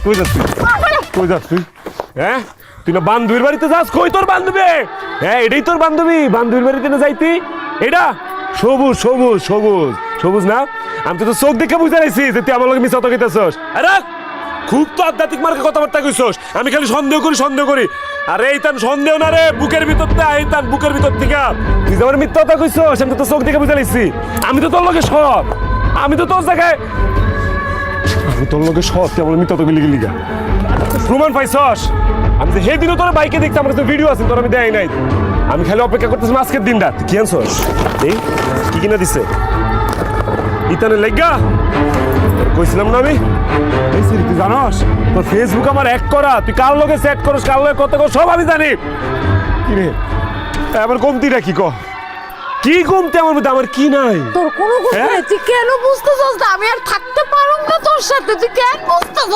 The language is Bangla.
কই যাচ্ছিস কই যাচ্ছিস হ্যাঁ তুই না বান্ধবীর বাড়িতে যাস কই তোর বান্ধবী হ্যাঁ এটাই তোর বান্ধবী বান্ধবীর বাড়িতে না যাইতি এটা সবুজ সবুজ সবুজ সবুজ না আমি তো চোখ দেখে বুঝতে পারছি যে তুই আমার লগে মিছা কথা কইতাছস আরে খুব তো আধ্যাত্মিক মার্কে কথাবার্তা কইছস আমি খালি সন্দেহ করি আরে এই তান সন্দেহ না রে বুকের ভিতর থেকে এই তান বুকের ভিতর থেকে তুই যে আমার মিথ্যা কথা কইছস আমি তো চোখ দেখে বুঝতে পারছি আমি তো তোর লগে সৎ আমি তো তোর জায়গায় আমি তোর লগে সৎ তুই আমার মিথ্যা তো গিলি গা প্রমাণ পাইছস আমি তো সেদিনও তোর বাইকে দেখতে আমার তো ভিডিও আছে তোর আমি দেয় নাই আমি খালি অপেক্ষা করতেছি আজকের দিনটা তুই কি আনছস এই কি কিনা দিছে ইতানে লেগা কইছিলাম না আমি তুই জানস তোর ফেসবুক আমার এক করা তুই কার লগে সেট করস কার লগে কত কর সব আমি জানি কি রে আমার কমতিটা কি কর কি কমতে আমার মধ্যে আমার কি নাই তোর কোনো কথা নাই তুই কেন বুঝতেছস না আমি আর থাকতে পারুম না তোর সাথে তুই কেন বুঝতেছস